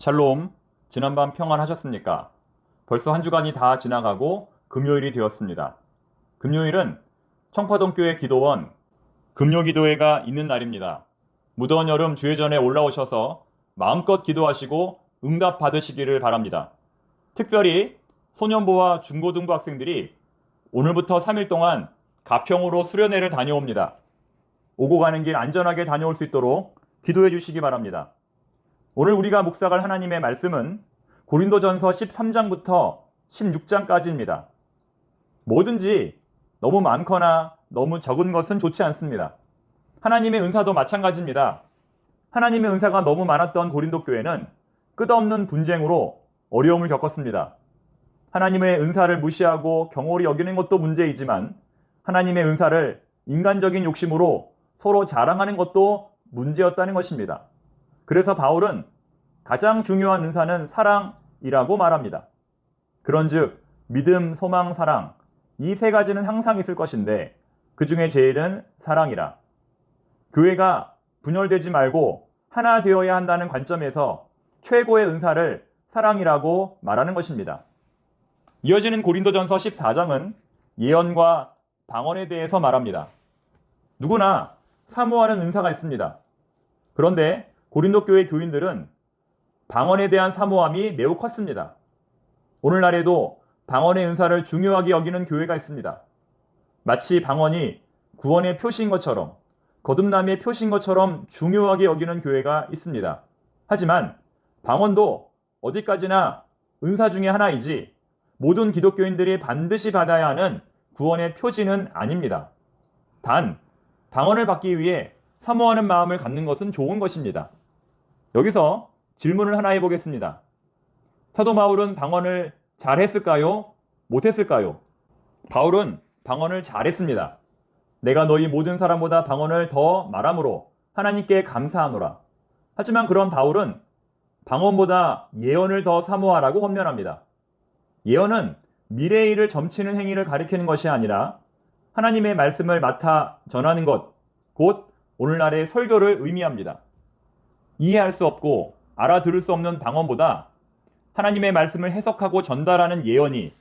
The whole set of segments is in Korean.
샬롬, 지난밤 평안하셨습니까? 벌써 한 주간이 다 지나가고 금요일이 되었습니다. 금요일은 청파동교회 기도원 금요기도회가 있는 날입니다. 무더운 여름 주회전에 올라오셔서 마음껏 기도하시고 응답 받으시기를 바랍니다. 특별히 소년부와 중고등부 학생들이 오늘부터 3일 동안 가평으로 수련회를 다녀옵니다. 오고 가는 길 안전하게 다녀올 수 있도록 기도해 주시기 바랍니다. 오늘 우리가 묵상할 하나님의 말씀은 고린도전서 13장부터 16장까지입니다. 뭐든지 너무 많거나 너무 적은 것은 좋지 않습니다. 하나님의 은사도 마찬가지입니다. 하나님의 은사가 너무 많았던 고린도 교회는 끝없는 분쟁으로 어려움을 겪었습니다. 하나님의 은사를 무시하고 경홀히 여기는 것도 문제이지만 하나님의 은사를 인간적인 욕심으로 서로 자랑하는 것도 문제였다는 것입니다. 그래서 바울은 가장 중요한 은사는 사랑이라고 말합니다. 그런즉 믿음, 소망, 사랑 이 세 가지는 항상 있을 것인데 그 중에 제일은 사랑이라. 교회가 분열되지 말고 하나 되어야 한다는 관점에서 최고의 은사를 사랑이라고 말하는 것입니다. 이어지는 고린도전서 14장은 예언과 방언에 대해서 말합니다. 누구나 사모하는 은사가 있습니다. 그런데 고린도 교회 교인들은 방언에 대한 사모함이 매우 컸습니다. 오늘날에도 방언의 은사를 중요하게 여기는 교회가 있습니다. 마치 방언이 구원의 표시인 것처럼, 거듭남의 표시인 것처럼 중요하게 여기는 교회가 있습니다. 하지만 방언도 어디까지나 은사 중에 하나이지 모든 기독교인들이 반드시 받아야 하는 구원의 표지는 아닙니다. 단, 방언을 받기 위해 사모하는 마음을 갖는 것은 좋은 것입니다. 여기서 질문을 하나 해보겠습니다. 사도 바울은 방언을 잘했을까요? 못했을까요? 바울은 방언을 잘했습니다. 내가 너희 모든 사람보다 방언을 더 말함으로 하나님께 감사하노라. 하지만 그런 바울은 방언보다 예언을 더 사모하라고 헌면합니다. 예언은 미래의 일을 점치는 행위를 가리키는 것이 아니라 하나님의 말씀을 맡아 전하는 것, 곧 오늘날의 설교를 의미합니다. 이해할 수 없고 알아들을 수 없는 방언보다 하나님의 말씀을 해석하고 전달하는 예언이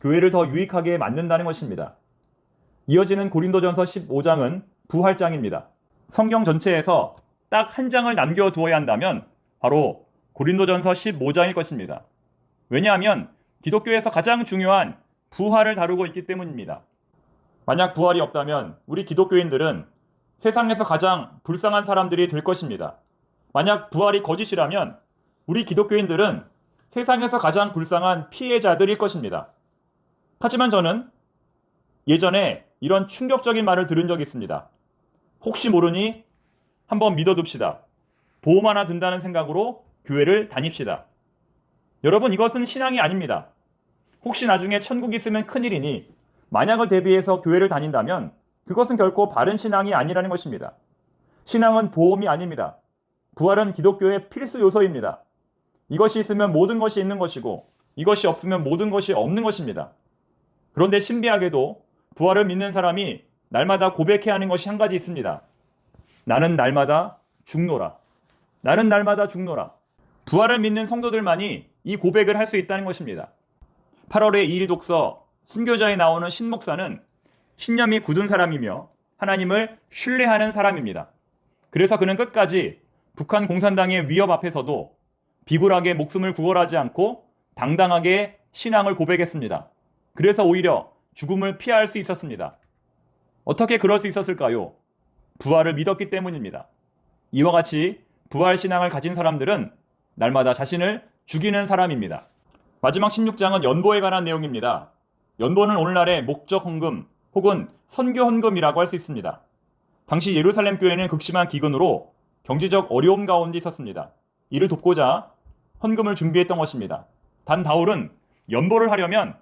교회를 더 유익하게 만든다는 것입니다. 이어지는 고린도전서 15장은 부활장입니다. 성경 전체에서 딱 한 장을 남겨두어야 한다면 바로 고린도전서 15장일 것입니다. 왜냐하면 기독교에서 가장 중요한 부활을 다루고 있기 때문입니다. 만약 부활이 없다면 우리 기독교인들은 세상에서 가장 불쌍한 사람들이 될 것입니다. 만약 부활이 거짓이라면 우리 기독교인들은 세상에서 가장 불쌍한 피해자들일 것입니다. 하지만 저는 예전에 이런 충격적인 말을 들은 적이 있습니다. 혹시 모르니 한번 믿어둡시다. 보험 하나 든다는 생각으로 교회를 다닙시다. 여러분, 이것은 신앙이 아닙니다. 혹시 나중에 천국이 있으면 큰일이니 만약을 대비해서 교회를 다닌다면 그것은 결코 바른 신앙이 아니라는 것입니다. 신앙은 보험이 아닙니다. 부활은 기독교의 필수 요소입니다. 이것이 있으면 모든 것이 있는 것이고 이것이 없으면 모든 것이 없는 것입니다. 그런데 신비하게도 부활을 믿는 사람이 날마다 고백해야 하는 것이 한 가지 있습니다. 나는 날마다 죽노라. 나는 날마다 죽노라. 부활을 믿는 성도들만이 이 고백을 할 수 있다는 것입니다. 8월의 2일 독서 순교자에 나오는 신목사는 신념이 굳은 사람이며 하나님을 신뢰하는 사람입니다. 그래서 그는 끝까지 북한 공산당의 위협 앞에서도 비굴하게 목숨을 구걸하지 않고 당당하게 신앙을 고백했습니다. 그래서 오히려 죽음을 피할 수 있었습니다. 어떻게 그럴 수 있었을까요? 부활을 믿었기 때문입니다. 이와 같이 부활 신앙을 가진 사람들은 날마다 자신을 죽이는 사람입니다. 마지막 16장은 연보에 관한 내용입니다. 연보는 오늘날의 목적 헌금 혹은 선교 헌금이라고 할 수 있습니다. 당시 예루살렘 교회는 극심한 기근으로 경제적 어려움 가운데 있었습니다. 이를 돕고자 헌금을 준비했던 것입니다. 단 바울은 연보를 하려면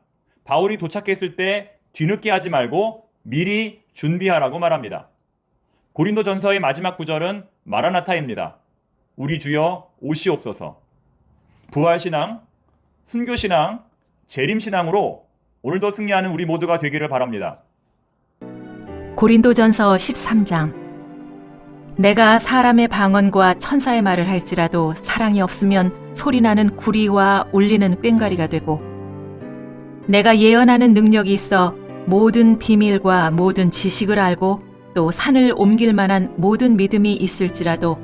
바울이 도착했을 때 뒤늦게 하지 말고 미리 준비하라고 말합니다. 고린도전서의 마지막 구절은 마라나타입니다. 우리 주여 오시옵소서. 부활신앙, 순교신앙, 재림신앙으로 오늘도 승리하는 우리 모두가 되기를 바랍니다. 고린도전서 13장. 내가 사람의 방언과 천사의 말을 할지라도 사랑이 없으면 소리나는 구리와 울리는 꽹과리가 되고, 내가 예언하는 능력이 있어 모든 비밀과 모든 지식을 알고 또 산을 옮길 만한 모든 믿음이 있을지라도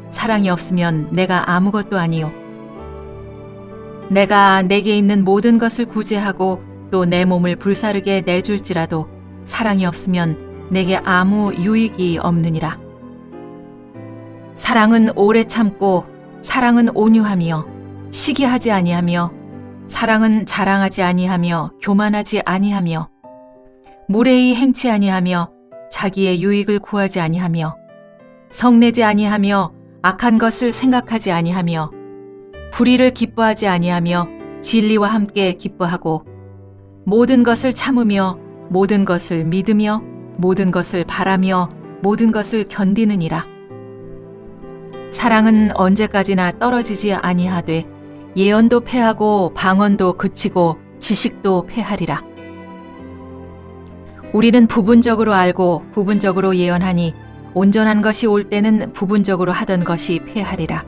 사랑이 없으면 내가 아무것도 아니요. 내가 내게 있는 모든 것을 구제하고 또 내 몸을 불사르게 내줄지라도 사랑이 없으면 내게 아무 유익이 없느니라. 사랑은 오래 참고 사랑은 온유하며 시기하지 아니하며 사랑은 자랑하지 아니하며 교만하지 아니하며 무례히 행치 아니하며 자기의 유익을 구하지 아니하며 성내지 아니하며 악한 것을 생각하지 아니하며 불의를 기뻐하지 아니하며 진리와 함께 기뻐하고 모든 것을 참으며 모든 것을 믿으며 모든 것을 바라며 모든 것을 견디느니라. 사랑은 언제까지나 떨어지지 아니하되 예언도 패하고 방언도 그치고 지식도 패하리라. 우리는 부분적으로 알고 부분적으로 예언하니 온전한 것이 올 때는 부분적으로 하던 것이 패하리라.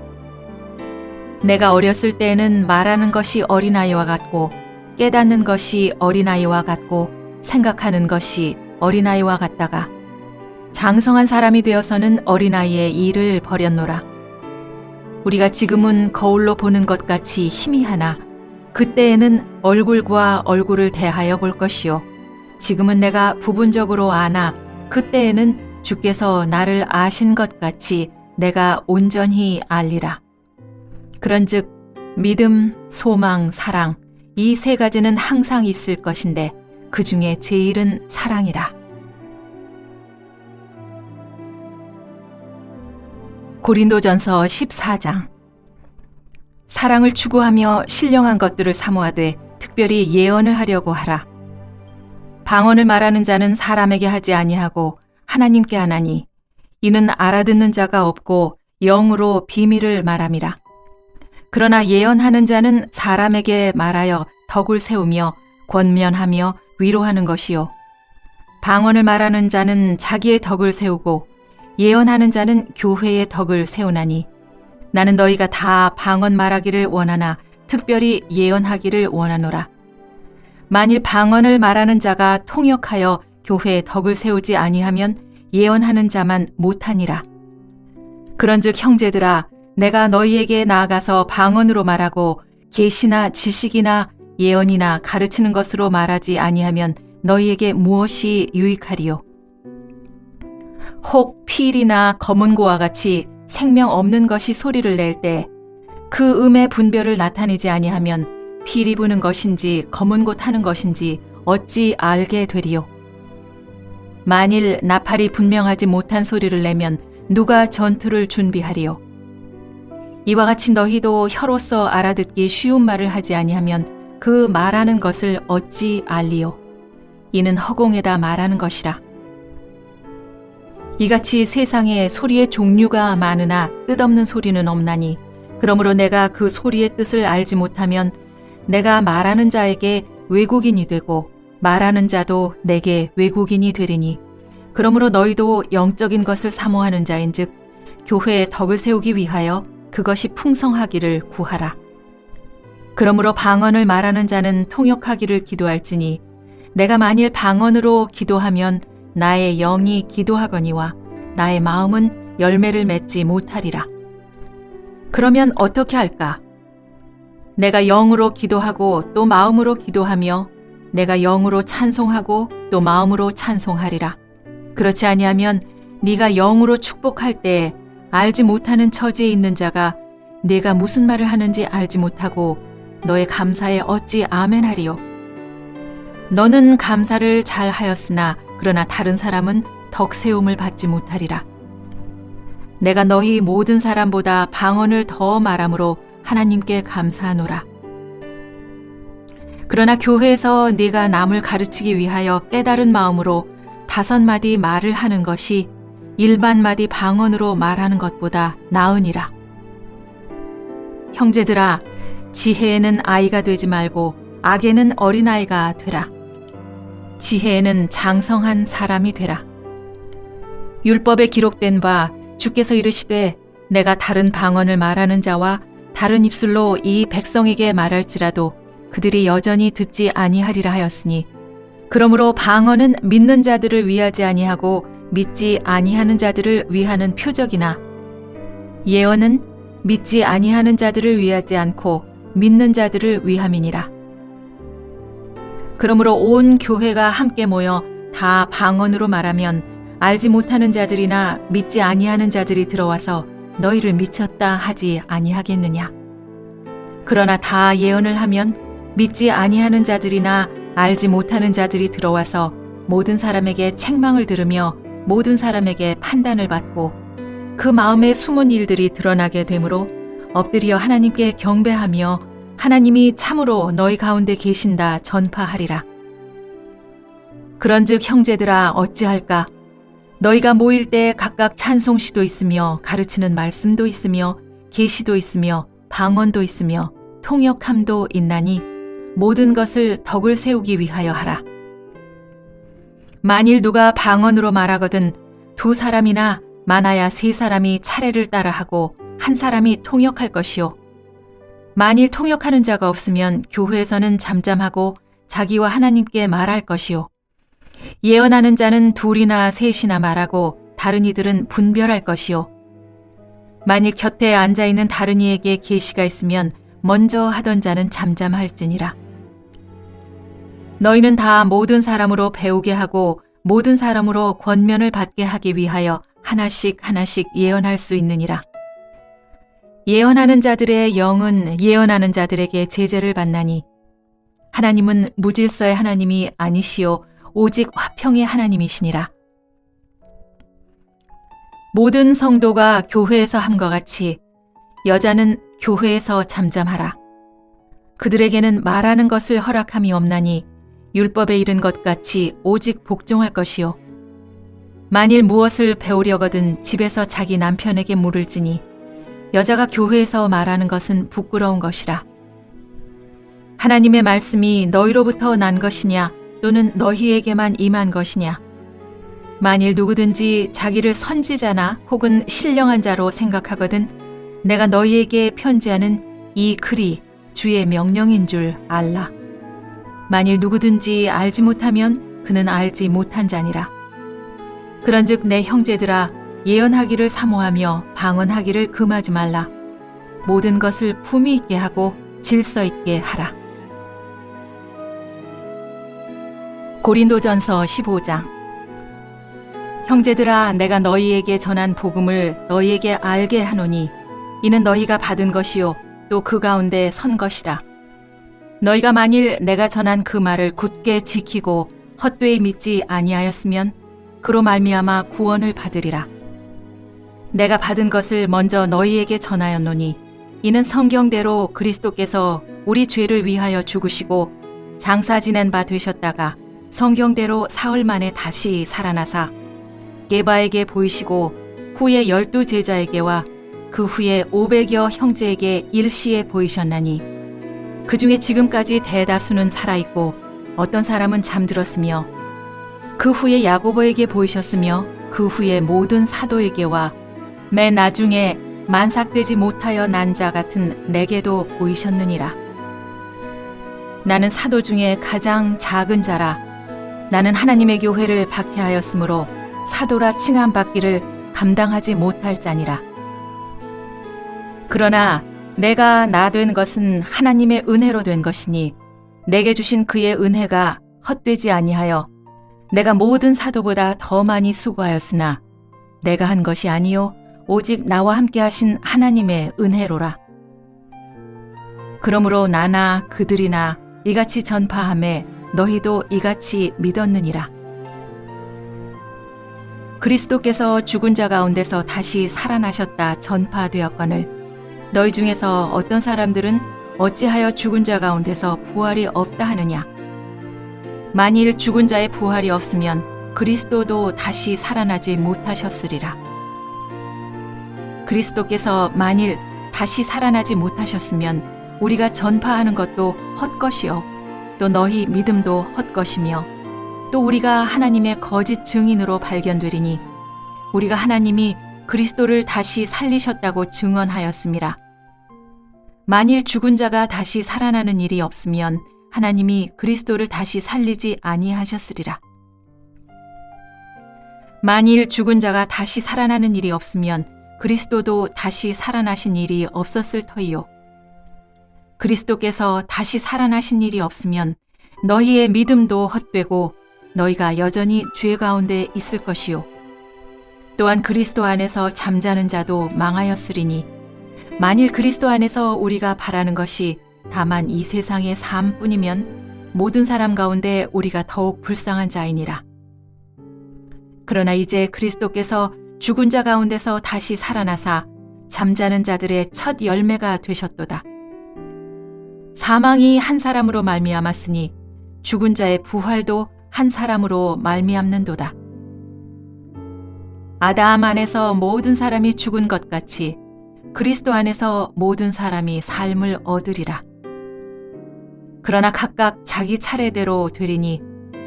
내가 어렸을 때에는 말하는 것이 어린아이와 같고 깨닫는 것이 어린아이와 같고 생각하는 것이 어린아이와 같다가 장성한 사람이 되어서는 어린아이의 일을 버렸노라. 우리가 지금은 거울로 보는 것 같이 희미하나 그때에는 얼굴과 얼굴을 대하여 볼 것이요. 지금은 내가 부분적으로 아나 그때에는 주께서 나를 아신 것 같이 내가 온전히 알리라. 그런즉 믿음, 소망, 사랑 이 세 가지는 항상 있을 것인데 그 중에 제일은 사랑이라. 고린도전서 14장. 사랑을 추구하며 신령한 것들을 사모하되 특별히 예언을 하려고 하라. 방언을 말하는 자는 사람에게 하지 아니하고 하나님께 하나니 이는 알아듣는 자가 없고 영으로 비밀을 말함이라. 그러나 예언하는 자는 사람에게 말하여 덕을 세우며 권면하며 위로하는 것이요. 방언을 말하는 자는 자기의 덕을 세우고 예언하는 자는 교회의 덕을 세우나니 나는 너희가 다 방언 말하기를 원하나 특별히 예언하기를 원하노라. 만일 방언을 말하는 자가 통역하여 교회의 덕을 세우지 아니하면 예언하는 자만 못하니라. 그런즉 형제들아, 내가 너희에게 나아가서 방언으로 말하고 계시나 지식이나 예언이나 가르치는 것으로 말하지 아니하면 너희에게 무엇이 유익하리요? 혹 필이나 검은 고와 같이 생명 없는 것이 소리를 낼 때 그 음의 분별을 나타내지 아니하면 필이 부는 것인지 검은 고 타는 것인지 어찌 알게 되리요? 만일 나팔이 분명하지 못한 소리를 내면 누가 전투를 준비하리요? 이와 같이 너희도 혀로서 알아듣기 쉬운 말을 하지 아니하면 그 말하는 것을 어찌 알리요? 이는 허공에다 말하는 것이라. 이같이 세상에 소리의 종류가 많으나 뜻없는 소리는 없나니 그러므로 내가 그 소리의 뜻을 알지 못하면 내가 말하는 자에게 외국인이 되고 말하는 자도 내게 외국인이 되리니 그러므로 너희도 영적인 것을 사모하는 자인즉 교회의 덕을 세우기 위하여 그것이 풍성하기를 구하라. 그러므로 방언을 말하는 자는 통역하기를 기도할지니 내가 만일 방언으로 기도하면 나의 영이 기도하거니와 나의 마음은 열매를 맺지 못하리라. 그러면 어떻게 할까? 내가 영으로 기도하고 또 마음으로 기도하며 내가 영으로 찬송하고 또 마음으로 찬송하리라. 그렇지 아니하면 네가 영으로 축복할 때 알지 못하는 처지에 있는 자가 네가 무슨 말을 하는지 알지 못하고 너의 감사에 어찌 아멘하리요? 너는 감사를 잘 하였으나 그러나 다른 사람은 덕세움을 받지 못하리라. 내가 너희 모든 사람보다 방언을 더 말함으로 하나님께 감사하노라. 그러나 교회에서 네가 남을 가르치기 위하여 깨달은 마음으로 5마디 말을 하는 것이 1만마디 방언으로 말하는 것보다 나으니라. 형제들아, 지혜에는 아이가 되지 말고 악에는 어린아이가 되라. 지혜에는 장성한 사람이 되라. 율법에 기록된 바 주께서 이르시되 내가 다른 방언을 말하는 자와 다른 입술로 이 백성에게 말할지라도 그들이 여전히 듣지 아니하리라 하였으니 그러므로 방언은 믿는 자들을 위하지 아니하고 믿지 아니하는 자들을 위하는 표적이나 예언은 믿지 아니하는 자들을 위하지 않고 믿는 자들을 위함이니라. 그러므로 온 교회가 함께 모여 다 방언으로 말하면 알지 못하는 자들이나 믿지 아니하는 자들이 들어와서 너희를 미쳤다 하지 아니하겠느냐. 그러나 다 예언을 하면 믿지 아니하는 자들이나 알지 못하는 자들이 들어와서 모든 사람에게 책망을 들으며 모든 사람에게 판단을 받고 그 마음의 숨은 일들이 드러나게 되므로 엎드려 하나님께 경배하며 하나님이 참으로 너희 가운데 계신다 전파하리라. 그런즉 형제들아 어찌할까? 너희가 모일 때 각각 찬송시도 있으며 가르치는 말씀도 있으며 계시도 있으며 방언도 있으며 통역함도 있나니 모든 것을 덕을 세우기 위하여 하라. 만일 누가 방언으로 말하거든 두 사람이나 많아야 세 사람이 차례를 따라하고 한 사람이 통역할 것이요. 만일 통역하는 자가 없으면 교회에서는 잠잠하고 자기와 하나님께 말할 것이요. 예언하는 자는 둘이나 셋이나 말하고 다른 이들은 분별할 것이요. 만일 곁에 앉아있는 다른 이에게 계시가 있으면 먼저 하던 자는 잠잠할지니라. 너희는 다 모든 사람으로 배우게 하고 모든 사람으로 권면을 받게 하기 위하여 하나씩 하나씩 예언할 수 있느니라. 예언하는 자들의 영은 예언하는 자들에게 제재를 받나니 하나님은 무질서의 하나님이 아니시오 오직 화평의 하나님이시니라. 모든 성도가 교회에서 함과 같이 여자는 교회에서 잠잠하라. 그들에게는 말하는 것을 허락함이 없나니 율법에 이른 것 같이 오직 복종할 것이요. 만일 무엇을 배우려거든 집에서 자기 남편에게 물을지니 여자가 교회에서 말하는 것은 부끄러운 것이라. 하나님의 말씀이 너희로부터 난 것이냐 또는 너희에게만 임한 것이냐. 만일 누구든지 자기를 선지자나 혹은 신령한 자로 생각하거든 내가 너희에게 편지하는 이 글이 주의 명령인 줄 알라. 만일 누구든지 알지 못하면 그는 알지 못한 자니라. 그런즉 내 형제들아 예언하기를 사모하며 방언하기를 금하지 말라. 모든 것을 품위 있게 하고 질서 있게 하라. 고린도전서 15장. 형제들아 내가 너희에게 전한 복음을 너희에게 알게 하노니 이는 너희가 받은 것이요 또 그 가운데 선 것이라. 너희가 만일 내가 전한 그 말을 굳게 지키고 헛되이 믿지 아니하였으면 그로 말미암아 구원을 받으리라. 내가 받은 것을 먼저 너희에게 전하였노니 이는 성경대로 그리스도께서 우리 죄를 위하여 죽으시고 장사 지낸 바 되셨다가 성경대로 사흘 만에 다시 살아나사 게바에게 보이시고 후에 12 제자에게와 그 후에 500여 형제에게 일시에 보이셨나니 그 중에 지금까지 대다수는 살아있고 어떤 사람은 잠들었으며 그 후에 야고보에게 보이셨으며 그 후에 모든 사도에게와 맨 나중에 만삭되지 못하여 난 자 같은 내게도 보이셨느니라. 나는 사도 중에 가장 작은 자라. 나는 하나님의 교회를 박해하였으므로 사도라 칭함받기를 감당하지 못할 자니라. 그러나 내가 나 된 것은 하나님의 은혜로 된 것이니 내게 주신 그의 은혜가 헛되지 아니하여 내가 모든 사도보다 더 많이 수고하였으나 내가 한 것이 아니요 오직 나와 함께 하신 하나님의 은혜로라. 그러므로 나나 그들이나 이같이 전파하매 너희도 이같이 믿었느니라. 그리스도께서 죽은 자 가운데서 다시 살아나셨다 전파되었거늘 너희 중에서 어떤 사람들은 어찌하여 죽은 자 가운데서 부활이 없다 하느냐. 만일 죽은 자의 부활이 없으면 그리스도도 다시 살아나지 못하셨으리라. 그리스도께서 만일 다시 살아나지 못하셨으면 우리가 전파하는 것도 헛것이요 또 너희 믿음도 헛것이며 또 우리가 하나님의 거짓 증인으로 발견되리니 우리가 하나님이 그리스도를 다시 살리셨다고 증언하였습니다. 만일 죽은 자가 다시 살아나는 일이 없으면 하나님이 그리스도를 다시 살리지 아니하셨으리라. 만일 죽은 자가 다시 살아나는 일이 없으면 그리스도도 다시 살아나신 일이 없었을 터이요. 그리스도께서 다시 살아나신 일이 없으면 너희의 믿음도 헛되고 너희가 여전히 죄 가운데 있을 것이요. 또한 그리스도 안에서 잠자는 자도 망하였으리니 만일 그리스도 안에서 우리가 바라는 것이 다만 이 세상의 삶뿐이면 모든 사람 가운데 우리가 더욱 불쌍한 자이니라. 그러나 이제 그리스도께서 죽은 자 가운데서 다시 살아나사 잠자는 자들의 첫 열매가 되셨도다. 사망이 한 사람으로 말미암았으니 죽은 자의 부활도 한 사람으로 말미암는도다. 아담 안에서 모든 사람이 죽은 것 같이 그리스도 안에서 모든 사람이 삶을 얻으리라. 그러나 각각 자기 차례대로 되리니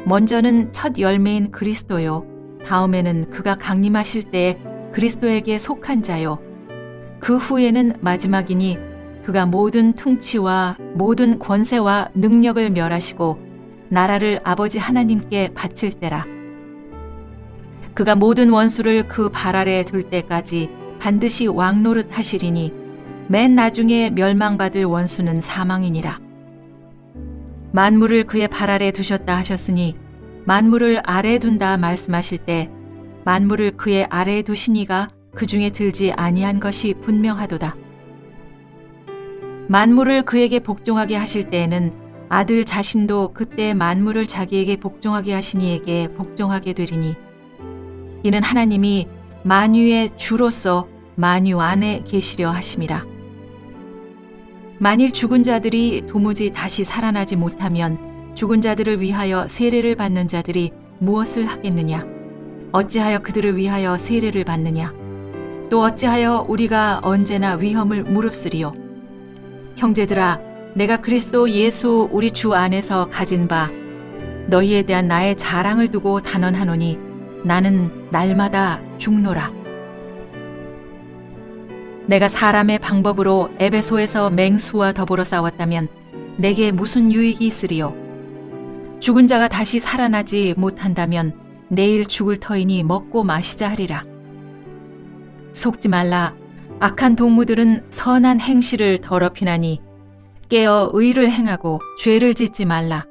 먼저는 첫 열매인 그리스도요, 다음에는 그가 강림하실 때에 그리스도에게 속한 자요, 그 후에는 마지막이니 그가 모든 통치와 모든 권세와 능력을 멸하시고 나라를 아버지 하나님께 바칠 때라. 그가 모든 원수를 그 발 아래 둘 때까지 반드시 왕노릇 하시리니 맨 나중에 멸망받을 원수는 사망이니라. 만물을 그의 발 아래 두셨다 하셨으니 만물을 아래에 둔다 말씀하실 때 만물을 그의 아래에 두신 이가 그 중에 들지 아니한 것이 분명하도다. 만물을 그에게 복종하게 하실 때에는 아들 자신도 그때 만물을 자기에게 복종하게 하신 이에게 복종하게 되리니 이는 하나님이 만유의 주로서 만유 안에 계시려 하심이라. 만일 죽은 자들이 도무지 다시 살아나지 못하면 죽은 자들을 위하여 세례를 받는 자들이 무엇을 하겠느냐? 어찌하여 그들을 위하여 세례를 받느냐? 또 어찌하여 우리가 언제나 위험을 무릅쓰리요? 형제들아, 내가 그리스도 예수 우리 주 안에서 가진 바 너희에 대한 나의 자랑을 두고 단언하노니 나는 날마다 죽노라. 내가 사람의 방법으로 에베소에서 맹수와 더불어 싸웠다면 내게 무슨 유익이 있으리요? 죽은 자가 다시 살아나지 못한다면 내일 죽을 터이니 먹고 마시자 하리라. 속지 말라. 악한 동무들은 선한 행실을 더럽히나니 깨어 의를 행하고 죄를 짓지 말라.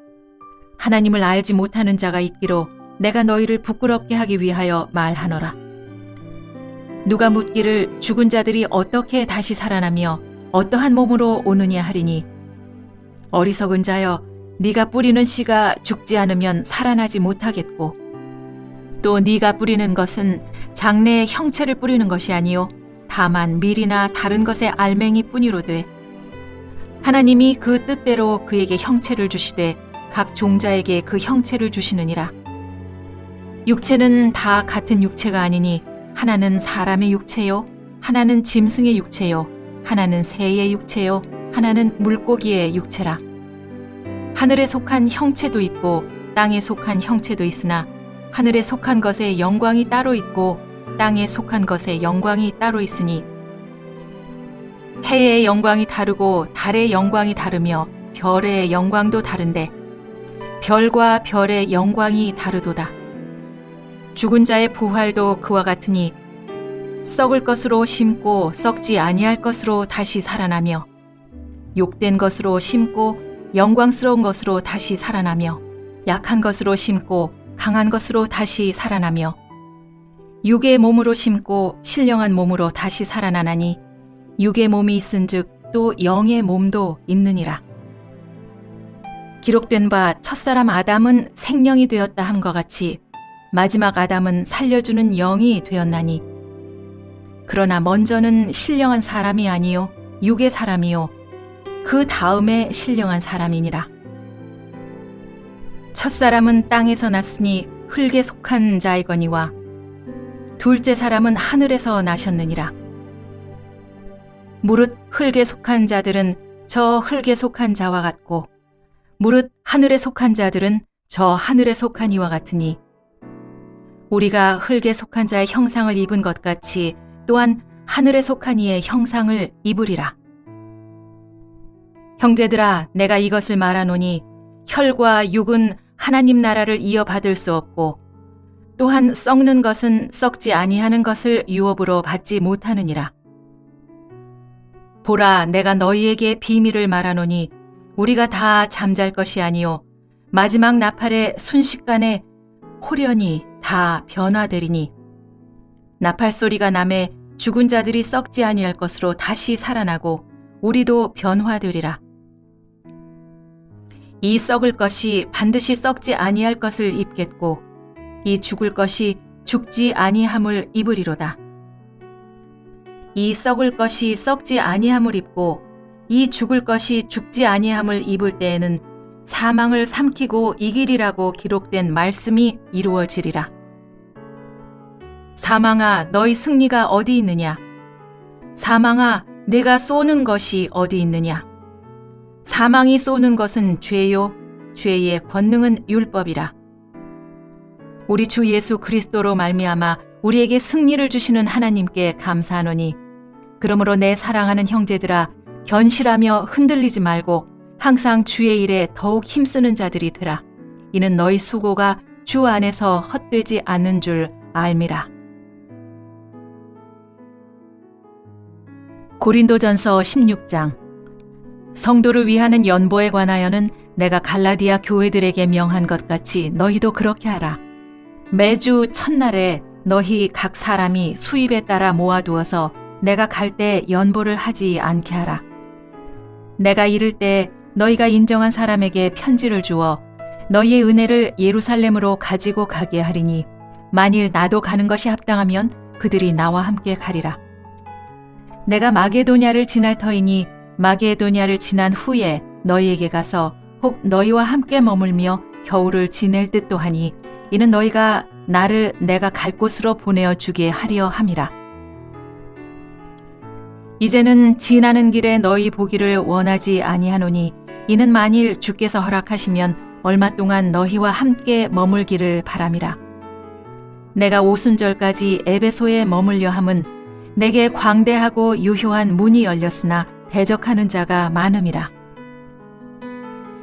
하나님을 알지 못하는 자가 있기로 내가 너희를 부끄럽게 하기 위하여 말하노라. 누가 묻기를 죽은 자들이 어떻게 다시 살아나며 어떠한 몸으로 오느냐 하리니 어리석은 자여, 네가 뿌리는 씨가 죽지 않으면 살아나지 못하겠고 또 네가 뿌리는 것은 장래의 형체를 뿌리는 것이 아니요 다만 밀이나 다른 것의 알맹이 뿐이로되 하나님이 그 뜻대로 그에게 형체를 주시되 각 종자에게 그 형체를 주시느니라. 육체는 다 같은 육체가 아니니 하나는 사람의 육체요, 하나는 짐승의 육체요, 하나는 새의 육체요, 하나는 물고기의 육체라. 하늘에 속한 형체도 있고 땅에 속한 형체도 있으나 하늘에 속한 것의 영광이 따로 있고 땅에 속한 것의 영광이 따로 있으니 해의 영광이 다르고 달의 영광이 다르며 별의 영광도 다른데 별과 별의 영광이 다르도다. 죽은 자의 부활도 그와 같으니 썩을 것으로 심고 썩지 아니할 것으로 다시 살아나며 욕된 것으로 심고 영광스러운 것으로 다시 살아나며 약한 것으로 심고 강한 것으로 다시 살아나며 육의 몸으로 심고 신령한 몸으로 다시 살아나나니 육의 몸이 있은즉 또 영의 몸도 있느니라. 기록된 바 첫사람 아담은 생령이 되었다 함과 같이 마지막 아담은 살려주는 영이 되었나니 그러나 먼저는 신령한 사람이 아니요 육의 사람이요 그 다음에 신령한 사람이니라. 첫사람은 땅에서 났으니 흙에 속한 자이거니와 둘째 사람은 하늘에서 나셨느니라. 무릇 흙에 속한 자들은 저 흙에 속한 자와 같고 무릇 하늘에 속한 자들은 저 하늘에 속한 이와 같으니 우리가 흙에 속한 자의 형상을 입은 것 같이 또한 하늘에 속한 이의 형상을 입으리라. 형제들아, 내가 이것을 말하노니 혈과 육은 하나님 나라를 이어받을 수 없고 또한 썩는 것은 썩지 아니하는 것을 유업으로 받지 못하느니라. 보라, 내가 너희에게 비밀을 말하노니 우리가 다 잠잘 것이 아니요 마지막 나팔의 순식간에 홀연히 다 변화되리니 나팔 소리가 나매 죽은 자들이 썩지 아니할 것으로 다시 살아나고 우리도 변화되리라. 이 썩을 것이 반드시 썩지 아니할 것을 입겠고 이 죽을 것이 죽지 아니함을 입으리로다. 이 썩을 것이 썩지 아니함을 입고 이 죽을 것이 죽지 아니함을 입을 때에는 사망을 삼키고 이기리라고 기록된 말씀이 이루어지리라. 사망아, 너희 승리가 어디 있느냐? 사망아, 내가 쏘는 것이 어디 있느냐? 사망이 쏘는 것은 죄요, 죄의 권능은 율법이라. 우리 주 예수 그리스도로 말미암아 우리에게 승리를 주시는 하나님께 감사하노니 그러므로 내 사랑하는 형제들아, 견실하며 흔들리지 말고 항상 주의 일에 더욱 힘쓰는 자들이 되라. 이는 너희 수고가 주 안에서 헛되지 않는 줄 알미라. 고린도전서 16장. 성도를 위하는 연보에 관하여는 내가 갈라디아 교회들에게 명한 것 같이 너희도 그렇게 하라. 매주 첫날에 너희 각 사람이 수입에 따라 모아두어서 내가 갈 때 연보를 하지 않게 하라. 내가 이를 때 너희가 인정한 사람에게 편지를 주어 너희의 은혜를 예루살렘으로 가지고 가게 하리니 만일 나도 가는 것이 합당하면 그들이 나와 함께 가리라. 내가 마게도냐를 지날 터이니 마게도냐를 지난 후에 너희에게 가서 혹 너희와 함께 머물며 겨울을 지낼 듯도 하니 이는 너희가 나를 내가 갈 곳으로 보내어 주게 하려 함이라. 이제는 지나는 길에 너희 보기를 원하지 아니하노니 이는 만일 주께서 허락하시면 얼마 동안 너희와 함께 머물기를 바람이라. 내가 오순절까지 에베소에 머물려 함은 내게 광대하고 유효한 문이 열렸으나 대적하는 자가 많음이라.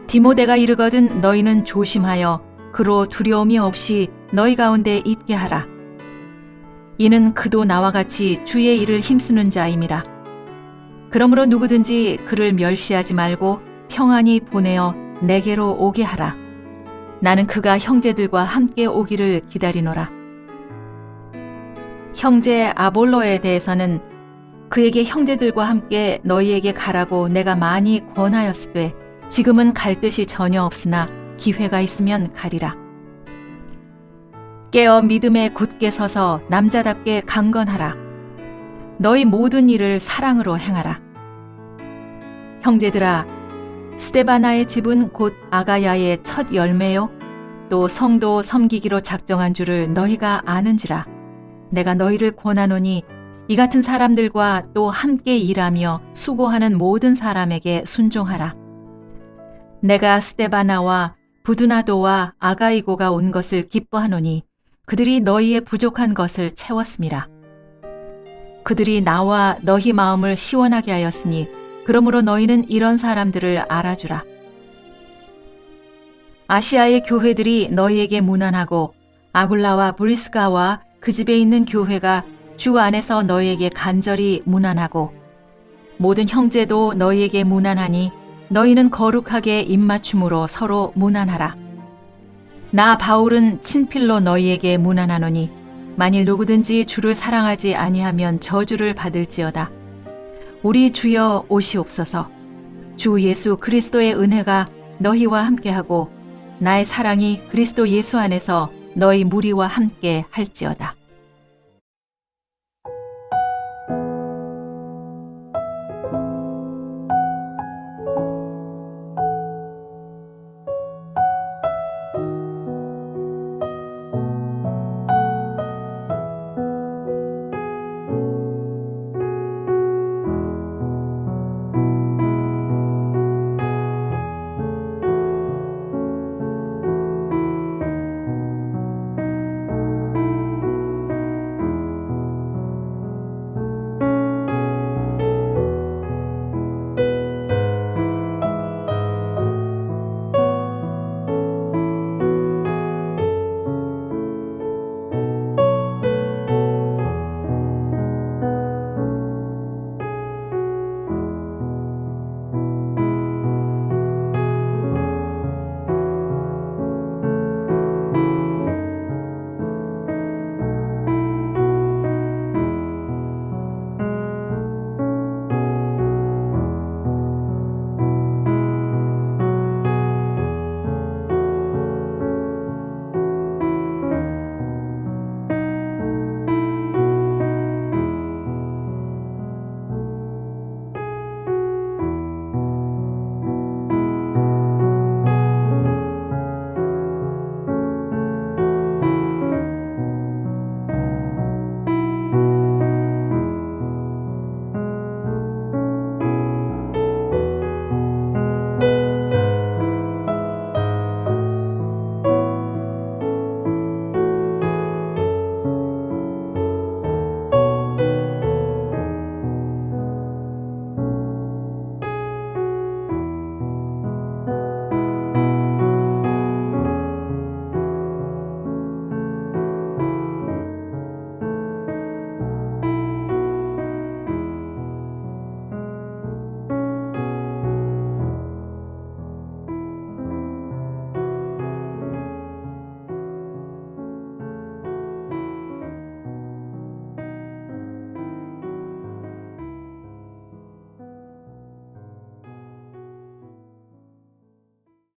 디모데가 이르거든 너희는 조심하여 그로 두려움이 없이 너희 가운데 있게 하라. 이는 그도 나와 같이 주의 일을 힘쓰는 자임이라. 그러므로 누구든지 그를 멸시하지 말고 평안히 보내어 내게로 오게 하라. 나는 그가 형제들과 함께 오기를 기다리노라. 형제 아볼로에 대해서는 그에게 형제들과 함께 너희에게 가라고 내가 많이 권하였으되 지금은 갈 뜻이 전혀 없으나 기회가 있으면 가리라. 깨어 믿음에 굳게 서서 남자답게 강건하라. 너희 모든 일을 사랑으로 행하라. 형제들아, 스데바나의 집은 곧 아가야의 첫 열매요 또 성도 섬기기로 작정한 줄을 너희가 아는지라. 내가 너희를 권하노니 이 같은 사람들과 또 함께 일하며 수고하는 모든 사람에게 순종하라. 내가 스데바나와 부두나도와 아가이고가 온 것을 기뻐하노니 그들이 너희의 부족한 것을 채웠음이라. 그들이 나와 너희 마음을 시원하게 하였으니 그러므로 너희는 이런 사람들을 알아주라. 아시아의 교회들이 너희에게 문안하고 아굴라와 브리스가와 그 집에 있는 교회가 주 안에서 너희에게 간절히 문안하고 모든 형제도 너희에게 문안하니 너희는 거룩하게 입맞춤으로 서로 문안하라. 나 바울은 친필로 너희에게 문안하노니 만일 누구든지 주를 사랑하지 아니하면 저주를 받을지어다. 우리 주여 오시옵소서. 주 예수 그리스도의 은혜가 너희와 함께하고 나의 사랑이 그리스도 예수 안에서 너희 무리와 함께 할지어다.